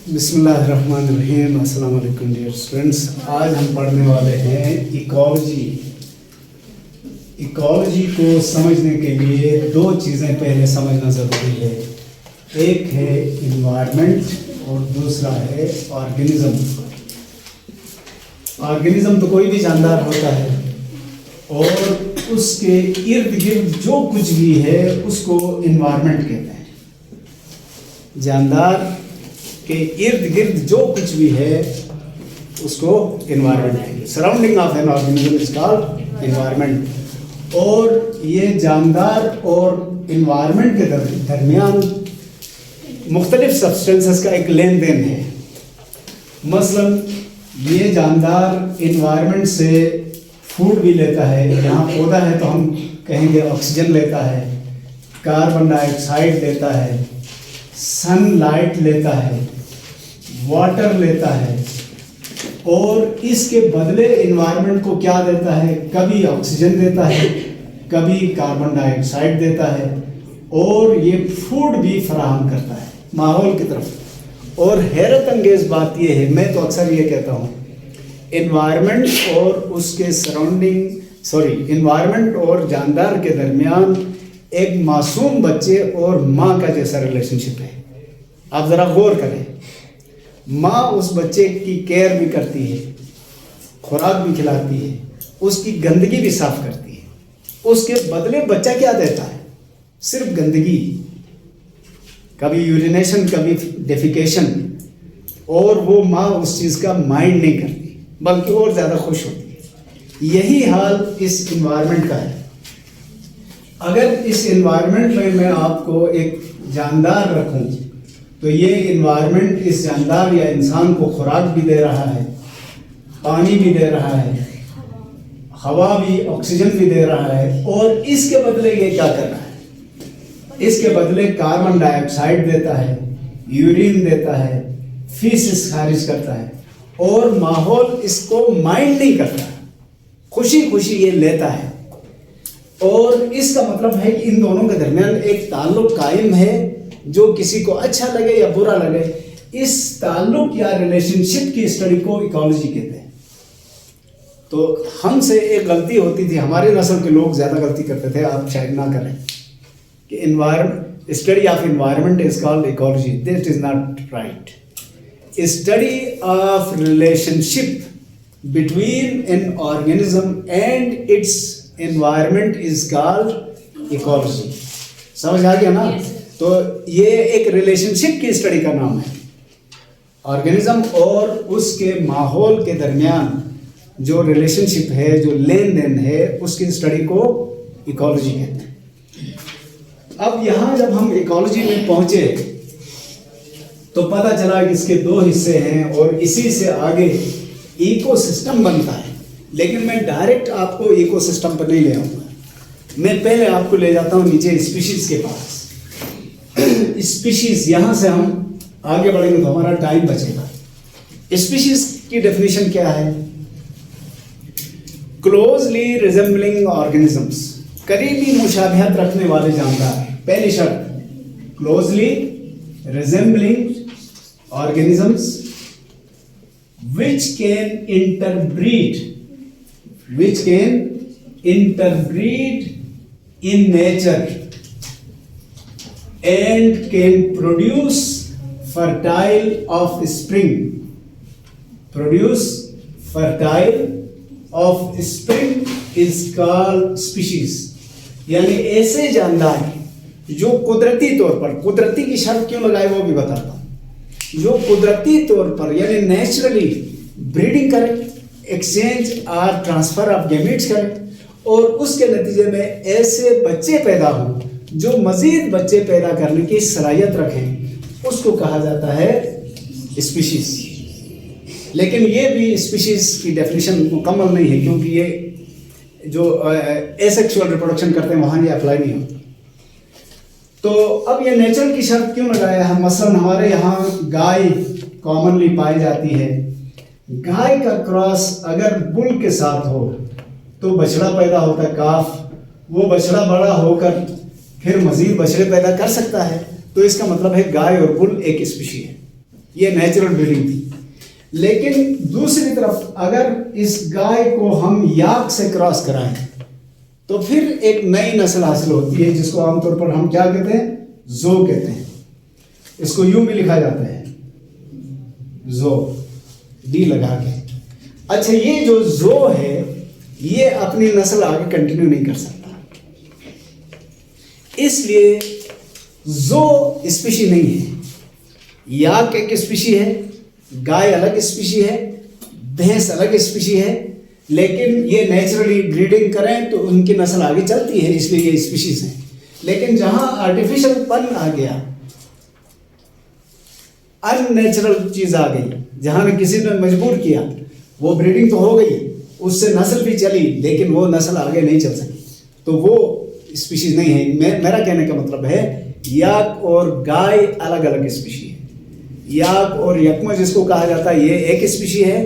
बिस्मिल्लाहिर्रहमानिर्रहीम। अस्सलाम वालेकुम डियर स्टूडेंट्स। आज हम पढ़ने वाले हैं इकोलॉजी। इकोलॉजी को समझने के लिए दो चीज़ें पहले समझना ज़रूरी है। एक है इन्वायरमेंट और दूसरा है ऑर्गेनिज्म। ऑर्गेनिज्म तो कोई भी जानदार होता है और उसके इर्द गिर्द जो कुछ भी है उसको इन्वायरमेंट कहते हैं। जानदार के इर्द गिर्द जो कुछ भी है उसको इन्वायरमेंट है। Surrounding of an organism is called environment. और ये जानदार और इन्वायरमेंट के दरमियान मुख्तलिफ सब्सटेंसेस का एक लेन देन है। मसलन ये जानदार इन्वायरमेंट से फूड भी लेता है। यहाँ पौधा है तो हम कहेंगे ऑक्सीजन लेता है, कार्बन डाइऑक्साइड लेता है, सनलाइट लेता है, वाटर लेता है। और इसके बदले इन्वायरमेंट को क्या देता है? कभी ऑक्सीजन देता है, कभी कार्बन डाइऑक्साइड देता है और ये फूड भी फराहम करता है माहौल की तरफ। और हैरत अंगेज बात ये है, मैं तो अक्सर ये कहता हूँ, इन्वायरमेंट और उसके इन्वायरमेंट और जानदार के दरमियान एक मासूम बच्चे और माँ का जैसा रिलेशनशिप है। आप ज़रा गौर करें। माँ उस बच्चे की केयर भी करती है, खुराक भी खिलाती है, उसकी गंदगी भी साफ करती है। उसके बदले बच्चा क्या देता है? सिर्फ गंदगी, कभी यूरिनेशन, कभी डेफिकेशन। और वो माँ उस चीज़ का माइंड नहीं करती बल्कि और ज़्यादा खुश होती है। यही हाल इस इन्वायरमेंट का है। अगर इस इन्वायरमेंट में मैं आपको एक जानदार रखूं तो ये इन्वायरमेंट इस जानदार या इंसान को खुराक भी दे रहा है, पानी भी दे रहा है, हवा भी, ऑक्सीजन भी दे रहा है। और इसके बदले ये क्या कर रहा है? इसके बदले कार्बन डाइऑक्साइड देता है, यूरिन देता है, फीसिस खारिज करता है। और माहौल इसको माइंड नहीं करता, खुशी खुशी ये लेता है। और इसका मतलब है कि इन दोनों के दरमियान एक ताल्लुक कायम है, जो किसी को अच्छा लगे या बुरा लगे। इस ताल्लुक या रिलेशनशिप की स्टडी को इकोलॉजी कहते हैं। तो हमसे एक गलती होती थी, हमारे नस्ल के लोग ज़्यादा गलती करते थे, आप शायद ना करें, कि study of environment is called ecology. This is not right. Study of relationship between an organism and its environment is called ecology। समझ आ गया ना? तो ये एक रिलेशनशिप की स्टडी का नाम है। ऑर्गेनिज्म और उसके माहौल के दरमियान जो रिलेशनशिप है, जो लेन देन है, उसकी स्टडी को इकोलॉजी कहते हैं। अब यहाँ जब हम इकोलॉजी में पहुँचे तो पता चला कि इसके दो हिस्से हैं और इसी से आगे इकोसिस्टम बनता है। लेकिन मैं डायरेक्ट आपको इकोसिस्टम पर नहीं ले आऊँगा, मैं पहले आपको ले जाता हूँ नीचे स्पीशीज के पास। स्पीशीज, यहाँ से हम आगे बढ़ेंगे तो हमारा टाइम बचेगा। स्पीशीज की डेफिनेशन क्या है? क्लोजली रिजेंबलिंग ऑर्गेनिजम्स, करीबी मुशाबहत रखने वाले जानदार। पहली शर्त, closely resembling organisms which can interbreed in nature and can produce fertile offspring is called species। यानी ऐसे जानदार जो कुदरती तौर पर, कुदरती की शर्त क्यों लगाए वो भी बताता हूं, जो कुदरती तौर पर यानी नेचुरली ब्रीडिंग करें, एक्सचेंज और ट्रांसफर ऑफ गैमेट्स करें और उसके नतीजे में ऐसे बच्चे पैदा हों जो मजीद बच्चे पैदा करने की सलाहियत रखें, उसको कहा जाता है स्पीशीज। लेकिन ये भी स्पीशीज की डेफिनेशन मुकम्मल नहीं है, क्योंकि ये जो एसेक्सुअल रिप्रोडक्शन करते हैं वहाँ ये अप्लाई नहीं होता। तो अब ये नेचर की शर्त क्यों लगाया है? मसलन हमारे यहाँ गाय कॉमनली पाई जाती है। गाय का क्रॉस अगर बुल के साथ हो तो बछड़ा पैदा होता है, काफ। वो बछड़ा बड़ा होकर फिर मजीद बछड़े पैदा कर सकता है। तो इसका मतलब है गाय और बुल एक स्पीशी है। ये नेचुरल ब्रीडिंग थी। लेकिन दूसरी तरफ अगर इस गाय को हम याक से क्रॉस कराएं तो फिर एक नई नस्ल हासिल होती है, जिसको आमतौर पर हम क्या कहते हैं, जो कहते हैं। इसको यूं भी लिखा जाता है, जो, डी लगा के। अच्छा, ये जो है ये अपनी नस्ल आगे कंटिन्यू नहीं कर सकता, इसलिए जो स्पीशी नहीं है। याक एक स्पीशी है, गाय अलग स्पीशी है, भैंस अलग स्पीशी है, लेकिन ये नेचुरली ब्रीडिंग करें तो उनकी नस्ल आगे चलती है, इसलिए ये स्पीशीज हैं। लेकिन जहां आर्टिफिशियल पन आ गया, अननेचुरल चीज आ गई, जहां किसी ने मजबूर किया, वो ब्रीडिंग तो हो गई, उससे नस्ल भी चली, लेकिन वो नस्ल आगे नहीं चल सकी, तो वो स्पीशीज नहीं है। मेरा कहने का मतलब है याक और गाय अलग अलग स्पीशी है। याक और यक्मा जिसको कहा जाता है ये एक स्पीशी है,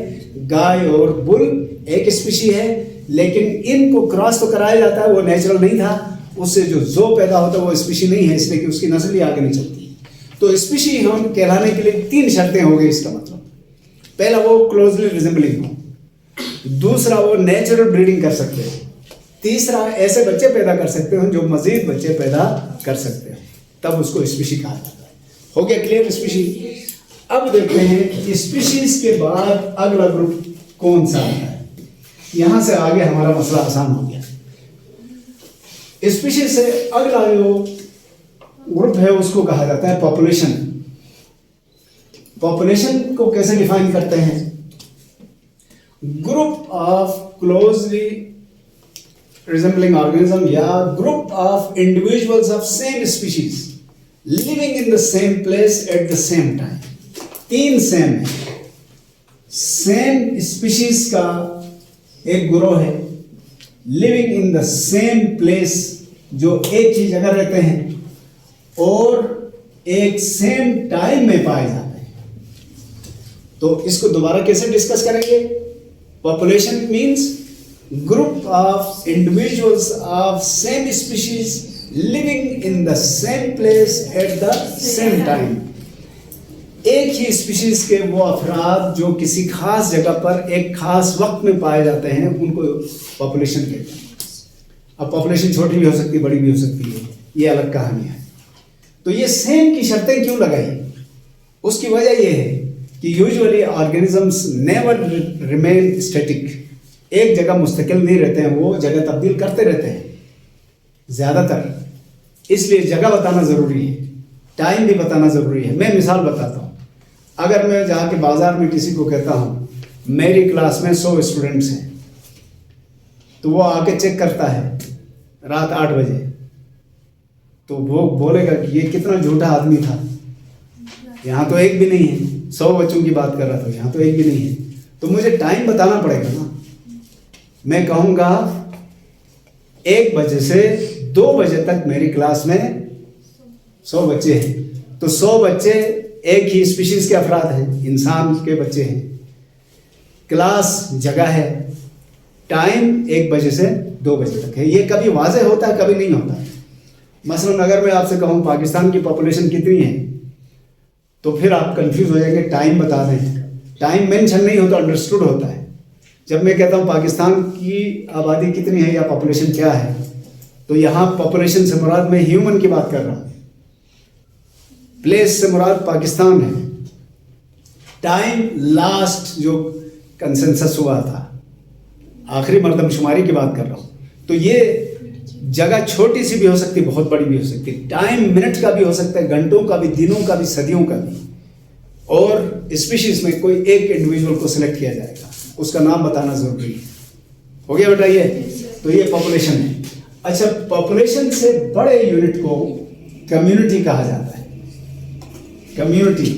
गाय और बुल एक स्पीशी है, लेकिन इनको क्रॉस तो कराया जाता है, वो नेचुरल नहीं था, उससे जो पैदा होता है वो स्पीशी नहीं है, इसलिए कि उसकी नस्ल ही आगे नहीं चलती। तो स्पीशी हम कहलाने के लिए 3 शर्तें हो गई इसका मतलब। पहला, वो क्लोजली रिजेंबलिंग हो, दूसरा वो नेचुरल ब्रीडिंग कर सकते हो, तीसरा ऐसे बच्चे पैदा कर सकते हो जो मजीद बच्चे पैदा कर सकते हो, तब उसको स्पीशी कहा जाता है। हो गया क्लियर स्पीशी। अब देखते हैं स्पीशीज के बाद अगला ग्रुप कौन सा आता है। यहां से आगे हमारा मसला आसान हो गया। स्पीशीज से अगला जो ग्रुप है उसको कहा जाता है पॉपुलेशन। पॉपुलेशन को कैसे डिफाइन करते हैं? Group of closely resembling organism या group of individuals of same species living in the same place at the same time। 3 same है। सेम स्पीशीज का एक ग्रोह है, living in the same place, जो एक ही जगह रहते हैं और एक सेम टाइम में पाए जाते हैं। तो इसको दोबारा कैसे डिस्कस करेंगे? Population means group of individuals of same species living in the same place at the same time। एक ही स्पीशीज के वो अफराद जो किसी खास जगह पर एक खास वक्त में पाए जाते हैं, उनको पॉपुलेशन कहते हैं। अब पॉपुलेशन छोटी भी हो सकती है, बड़ी भी हो सकती है, ये अलग कहानी है। तो ये सेम की शर्तें क्यों लगाई? उसकी वजह ये है कि usually organisms never remain static, एक जगह मुस्तकिल नहीं रहते हैं, वो जगह तब्दील करते रहते हैं ज़्यादातर। इसलिए जगह बताना ज़रूरी है, टाइम भी बताना ज़रूरी है। मैं मिसाल बताता हूँ। अगर मैं जाके बाज़ार में किसी को कहता हूँ मेरी क्लास में 100 स्टूडेंट्स हैं, तो वो आके चेक करता है रात 8 बजे, तो वो बोलेगा कि ये कितना झूठा आदमी था, यहाँ तो एक भी नहीं है। 100 बच्चों की बात कर रहा था, यहाँ तो एक भी नहीं है। तो मुझे टाइम बताना पड़ेगा ना। मैं कहूँगा 1 बजे से 2 बजे तक मेरी क्लास में 100 बच्चे हैं, तो 100 बच्चे एक ही स्पीशीज के अफराद हैं, इंसान के बच्चे हैं। क्लास जगह है, टाइम 1 बजे से 2 बजे तक है। ये कभी वाज़ेह होता है, कभी नहीं होता। मसलन अगर मैं आपसे कहूँ पाकिस्तान की पॉपुलेशन कितनी है, तो फिर आप कंफ्यूज हो जाएंगे, टाइम बता दें। टाइम मेंशन नहीं होता, अंडरस्टूड होता है। जब मैं कहता हूँ पाकिस्तान की आबादी कितनी है या पॉपुलेशन क्या है, तो यहाँ पॉपुलेशन से मुराद मैं ह्यूमन की बात कर रहा हूँ, प्लेस से मुराद पाकिस्तान है। टाइम लास्ट जो कंसेंसस हुआ था, आखिरी मरदमशुमारी की बात कर रहा हूँ। तो ये जगह छोटी सी भी हो सकती है, बहुत बड़ी भी हो सकती है। टाइम मिनट का भी हो सकता है, घंटों का भी, दिनों का भी, सदियों का भी। और स्पीशीज में कोई एक इंडिविजुअल को सिलेक्ट किया जाएगा, उसका नाम बताना जरूरी है। हो गया बेटा ये? तो ये पॉपुलेशन है। अच्छा, पॉपुलेशन से बड़े यूनिट को कम्युनिटी कहा जाता है। कम्युनिटी।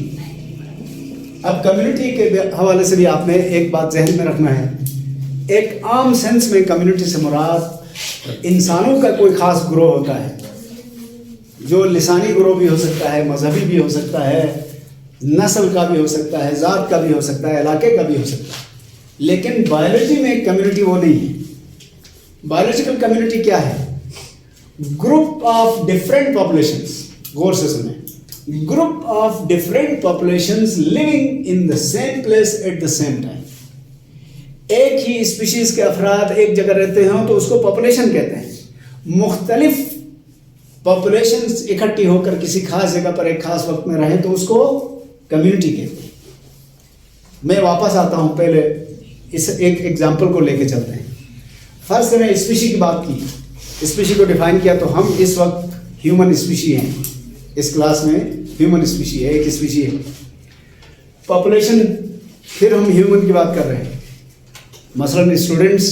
अब कम्युनिटी के हवाले से भी आपने एक बात जहन में रखना है। एक आम सेंस में कम्युनिटी से मुराद इंसानों का कोई खास ग्रोह होता है, जो लिसानी ग्रोह भी हो सकता है, मजहबी भी हो सकता है, नस्ल का भी हो सकता है, ज़ात का भी हो सकता है, इलाके का भी हो सकता है। लेकिन बायोलॉजी में एक कम्युनिटी वो नहीं है। बायोलॉजिकल कम्युनिटी क्या है? Group of different populations. गौर से सुने, group of different populations living in the same place at the same time. एक ही स्पीशीज के अफराद एक जगह रहते हो तो उसको पॉपुलेशन कहते हैं। मुख्तलिफ पॉपुलेशंस इकट्ठी होकर किसी खास जगह पर एक खास वक्त में रहें तो उसको कम्युनिटी कहते हैं। मैं वापस आता हूं, पहले इस एक एग्जाम्पल को लेके चलते हैं। फर्स्ट मैंने स्पीशी की बात की, स्पीशी को डिफाइन किया, तो हम इस वक्त ह्यूमन स्पीशी हैं। इस क्लास में ह्यूमन स्पीशी है, एक स्पीशी है। पॉपुलेशन, फिर हम ह्यूमन की बात कर रहे हैं। मसलन स्टूडेंट्स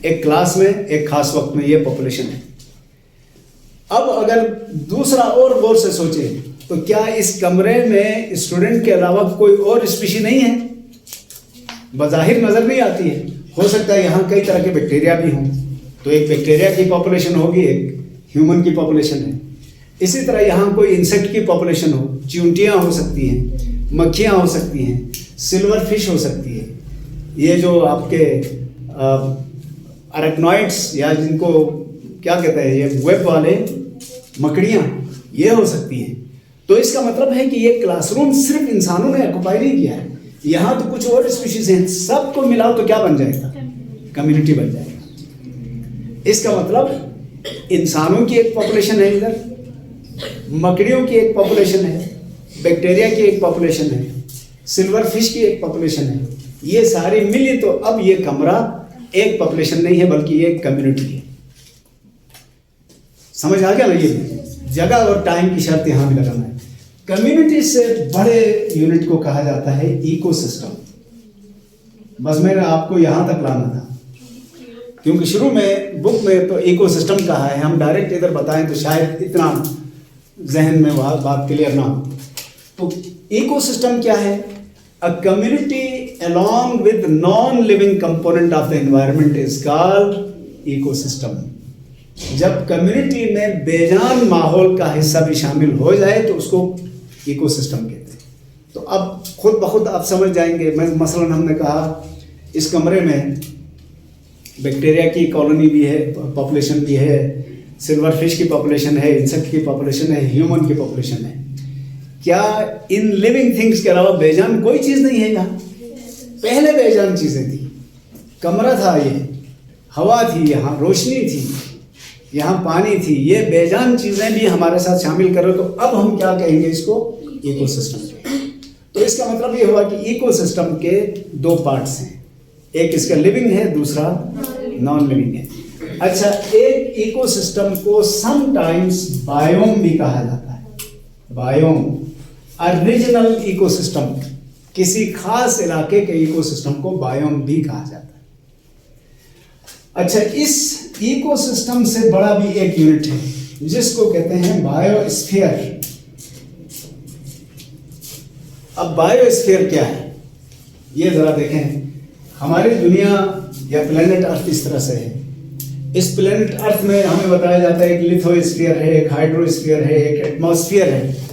एक क्लास में एक खास वक्त में, ये पॉपुलेशन है। अब अगर दूसरा और गौर से सोचे तो क्या इस कमरे में स्टूडेंट के अलावा कोई और स्पीशी नहीं है? बज़ाहिर नजर नहीं आती है। हो सकता है यहाँ कई तरह के बैक्टीरिया भी हों, तो एक बैक्टीरिया की पॉपुलेशन होगी, एक ह्यूमन की पॉपुलेशन है। इसी तरह यहाँ कोई इंसेक्ट की पॉपुलेशन हो, चींटियाँ हो सकती हैं, मक्खियाँ हो सकती हैं, सिल्वर फिश हो सकती है, ये जो आपके अरेक्नॉइड्स या जिनको क्या कहते हैं, ये वेब वाले मकड़ियाँ, ये हो सकती हैं। तो इसका मतलब है कि ये क्लासरूम सिर्फ इंसानों ने ऑक्युपाई नहीं किया है, यहाँ तो कुछ और स्पीशीज हैं, सबको मिलाओ तो क्या बन जाएगा? कम्युनिटी बन जाएगा। इसका मतलब इंसानों की एक पॉपुलेशन है, इधर मकड़ियों की एक पॉपुलेशन है, बैक्टीरिया की एक पॉपुलेशन है, सिल्वर फिश की एक पॉपुलेशन है, ये सारी मिली तो अब ये कमरा एक पॉपुलेशन नहीं है बल्कि ये कम्युनिटी है। समझ आ गया ना? ये जगह और टाइम की शर्त यहां भी लगाना है। कम्युनिटी से बड़े यूनिट को कहा जाता है इकोसिस्टम। बस मैंने आपको यहां तक लाना था, क्योंकि शुरू में बुक में तो इकोसिस्टम कहा है, हम डायरेक्ट इधर बताएं तो शायद इतना जहन में बात क्लियर ना हो। तो इकोसिस्टम क्या है? A community along with non-living component of the environment is called ecosystem. जब कम्युनिटी में बेजान माहौल का हिस्सा भी शामिल हो जाए तो उसको इकोसिस्टम कहते हैं। तो अब खुद ब खुद आप समझ जाएंगे। मसलन हमने कहा इस कमरे में बैक्टीरिया की कॉलोनी भी है, पॉपुलेशन भी है, सिल्वर फिश की पॉपुलेशन है, इंसेक्ट की पॉपुलेशन है, ह्यूमन की पॉपुलेशन है। क्या इन लिविंग थिंग्स के अलावा बेजान कोई चीज़ नहीं है यहाँ? पहले बेजान चीज़ें थी, कमरा था, ये हवा थी, यहाँ रोशनी थी, यहाँ पानी थी, ये बेजान चीज़ें भी हमारे साथ शामिल करो तो अब हम क्या कहेंगे? इसको इकोसिस्टम। तो इसका मतलब ये हुआ कि इकोसिस्टम के दो पार्ट्स हैं, एक इसका लिविंग है, दूसरा नॉन लिविंग है। अच्छा, एक इकोसिस्टम को समटाइम्स बायोम भी कहा जाता है। बायोम, रीजनल इकोसिस्टम, किसी खास इलाके के इकोसिस्टम को बायोम भी कहा जाता है। अच्छा, इस इकोसिस्टम से बड़ा भी एक यूनिट है जिसको कहते हैं बायोस्फीयर। अब बायोस्फीयर क्या है ये जरा देखें। हमारी दुनिया या प्लेनेट अर्थ इस तरह से है। इस प्लेनेट अर्थ में हमें बताया जाता है एक लिथोस्फीयर है, एक हाइड्रोस्फीयर है, एक एटमॉस्फेयर है।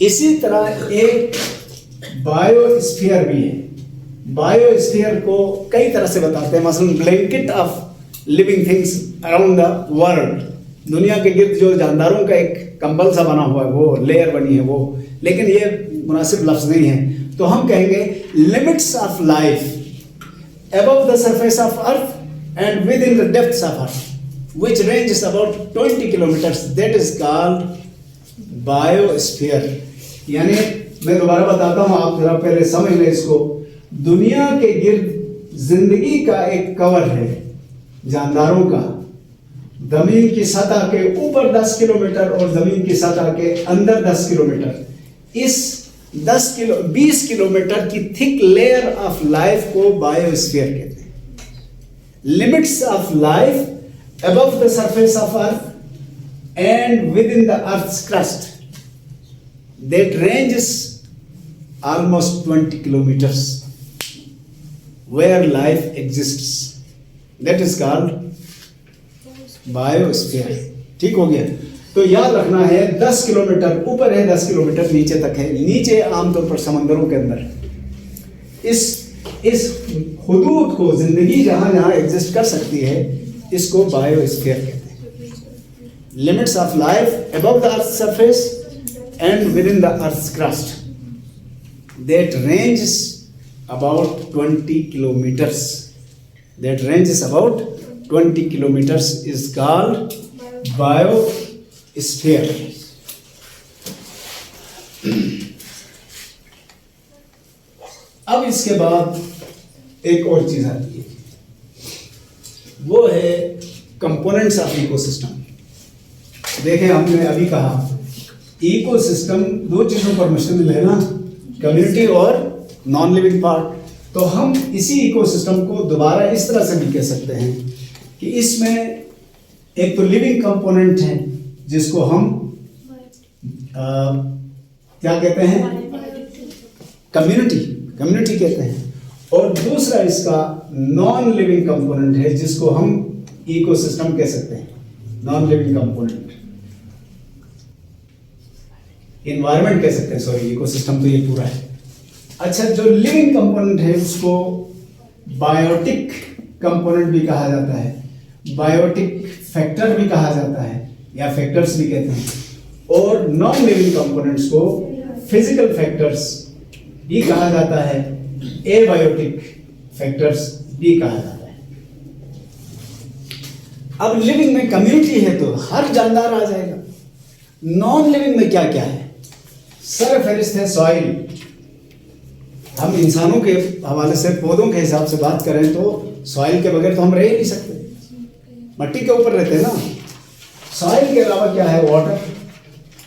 इसी तरह एक बायोस्फीयर भी है। बायोस्फीयर को कई तरह से बताते हैं, मसलन blanket of living things around the world. दुनिया के गिर्द जो जानदारों का एक कंबल सा बना हुआ है, वो लेयर बनी है वो, लेकिन ये मुनासिब लफ्ज नहीं है। तो हम कहेंगे limits of life above the surface of earth and within the depths of earth which ranges about 20 kilometres, that is called biosphere. यानी मैं दोबारा बताता हूं, आप जरा पहले समझ लें इसको। दुनिया के गिर्द जिंदगी का एक कवर है जानदारों का, जमीन की सतह के ऊपर 10 किलोमीटर और जमीन की सतह के अंदर 10 किलोमीटर। इस 20 किलोमीटर की थिक लेयर ऑफ लाइफ को बायोस्फीयर कहते हैं। Limits of life above the surface of earth and within the earth's crust, that ranges almost 20 kilometers where life exists, that is called biosphere. ठीक हो गया? तो याद रखना है 10 किलोमीटर ऊपर है, 10 किलोमीटर नीचे तक है। नीचे आमतौर पर समंदरों के अंदर इस हुदूद को, जिंदगी जहां जहां एग्जिस्ट कर सकती है, इसको बायोस्फीयर कहते हैं। Limits of life above the earth surface and within the Earth's crust that ranges about 20 kilometers. That ranges about 20 kilometers is called biosphere. अब इसके बाद एक और चीज आती है, वो है कंपोनेंट्स ऑफ इकोसिस्टम। देखें, हमने अभी कहा इकोसिस्टम दो चीजों पर मुश्तमिल है ना, कम्युनिटी और नॉन लिविंग पार्ट। तो हम इसी इकोसिस्टम को दोबारा इस तरह से भी कह सकते हैं कि इसमें एक तो लिविंग कंपोनेंट है जिसको हम क्या कहते हैं, कम्युनिटी कहते हैं, और दूसरा इसका नॉन लिविंग कंपोनेंट है जिसको हम इकोसिस्टम कह सकते हैं, नॉन लिविंग कंपोनेंट, एनवायरनमेंट कह सकते हैं, सॉरी, इकोसिस्टम तो ये पूरा है। अच्छा, जो लिविंग कंपोनेंट है उसको बायोटिक कंपोनेंट भी कहा जाता है, बायोटिक फैक्टर भी कहा जाता है, या फैक्टर्स भी कहते हैं, और नॉन लिविंग कंपोनेंट्स को फिजिकल फैक्टर्स भी कहा जाता है, एबायोटिक फैक्टर्स भी कहा जाता है। अब लिविंग में कम्युनिटी है तो हर जानदार आ जाएगा। नॉन लिविंग में क्या क्या है? सरफेरिस्त है सॉइल। हम इंसानों के हवाले से, पौधों के हिसाब से बात करें तो सॉइल के बगैर तो हम रह ही नहीं सकते, मट्टी के ऊपर रहते हैं ना। सॉइल के अलावा क्या है? वाटर,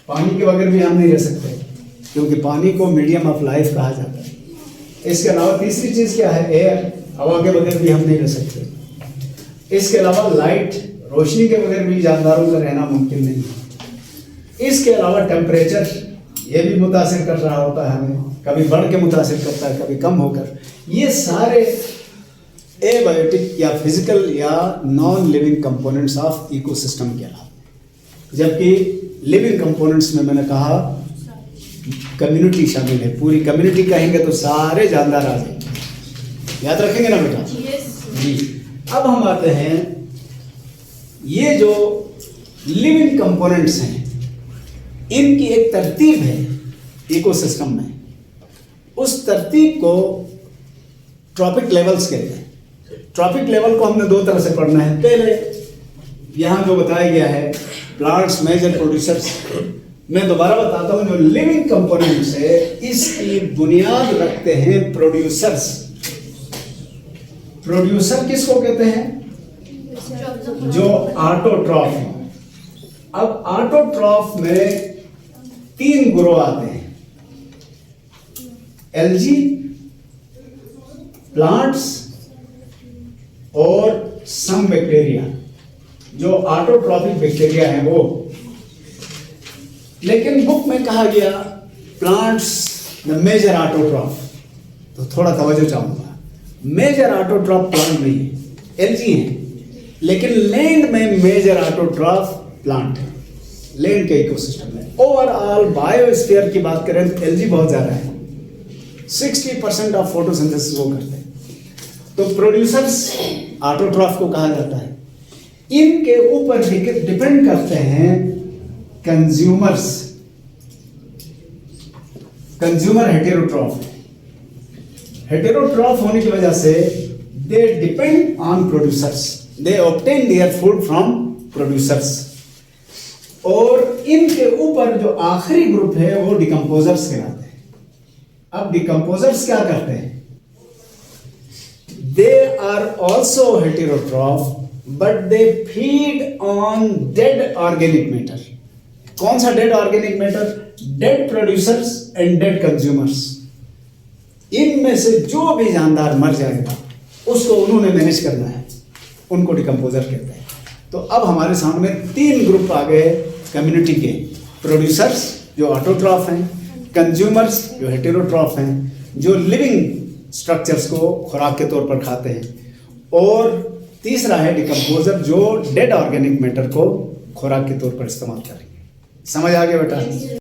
पानी के बगैर भी हम नहीं रह सकते क्योंकि पानी को मीडियम ऑफ लाइफ कहा जाता है। इसके अलावा तीसरी चीज क्या है? एयर, हवा के बगैर भी हम नहीं रह सकते। इसके अलावा लाइट, रोशनी के बगैर भी जानदारों का रहना मुमकिन नहीं है। इसके अलावा टेम्परेचर, ये भी मुतासिर कर रहा होता है हमें, कभी बढ़ के मुतासिर करता है, कभी कम होकर। ये सारे एबायोटिक या फिजिकल या non living components of ecosystem के अलावा, जबकि लिविंग कंपोनेंट्स में मैंने कहा कम्युनिटी शामिल है। पूरी कम्युनिटी कहेंगे तो सारे जानदार आ जाएंगे, याद रखेंगे ना बेटा? जी। अब हम आते हैं, ये जो लिविंग कंपोनेंट्स हैं इनकी एक तरतीब है इकोसिस्टम में। उस तरतीब को ट्रॉपिक लेवल्स कहते हैं। ट्रॉपिक लेवल को हमने दो तरह से पढ़ना है। पहले यहाँ जो बताया गया है प्लांट्स मेजर प्रोड्यूसर्स, मैं दोबारा बताता हूँ, जो लिविंग कंपोनेंट्स है इसकी बुनियाद रखते हैं प्रोड्यूसर्स। प्रोड्यूसर किसको कहते हैं? जो ऑटोट्रॉफ है। अब ऑटोट्रॉफ में तीन ग्रोह आते हैं, एल्गी, प्लांट्स और सम बैक्टीरिया, जो ऑटोट्रॉफिक बैक्टीरिया है वो। लेकिन बुक में कहा गया प्लांट्स द मेजर ऑटोट्रॉफ, तो थोड़ा तवज्जो चाहूंगा। मेजर ऑटोट्रॉफ प्लांट नहीं है, एल्गी है, लेकिन लैंड में मेजर ऑटोट्रॉफ प्लांट है, लैंड के इकोसिस्टम में। ओवरऑल बायोस्फीयर की बात करें तो एल्गी बहुत ज्यादा है, 60% ऑफ फोटोसिंथेसिस वो करते हैं। तो प्रोड्यूसर्स ऑटोट्रॉफ को कहा जाता है। इनके ऊपर डिपेंड करते हैं कंज्यूमर्स। कंज्यूमर हेटेरोट्रॉफ, हेटेरोट्रॉफ होने की वजह से they depend on producers, they obtain their food from producers. और इनके ऊपर जो आखिरी ग्रुप है वो डिकम्पोजर्स कहलाते हैं। अब डिकम्पोजर्स क्या करते हैं? They are also heterotroph but they feed on dead organic matter. कौन सा dead organic matter? Dead producers and dead consumers. इनमें से जो भी जानदार मर जाएगा उसको उन्होंने मैनेज करना है, उनको डिकम्पोजर कहते हैं। तो अब हमारे सामने तीन ग्रुप आ गए कम्युनिटी के, प्रोड्यूसर्स जो ऑटोट्रॉफ हैं, कंज्यूमर्स जो हेटेरोट्रॉफ हैं, जो लिविंग स्ट्रक्चर्स को खुराक के तौर पर खाते हैं, और तीसरा है डिकम्पोजर जो डेड ऑर्गेनिक मैटर को खुराक के तौर पर इस्तेमाल करेंगे। समझ आ गया बेटा?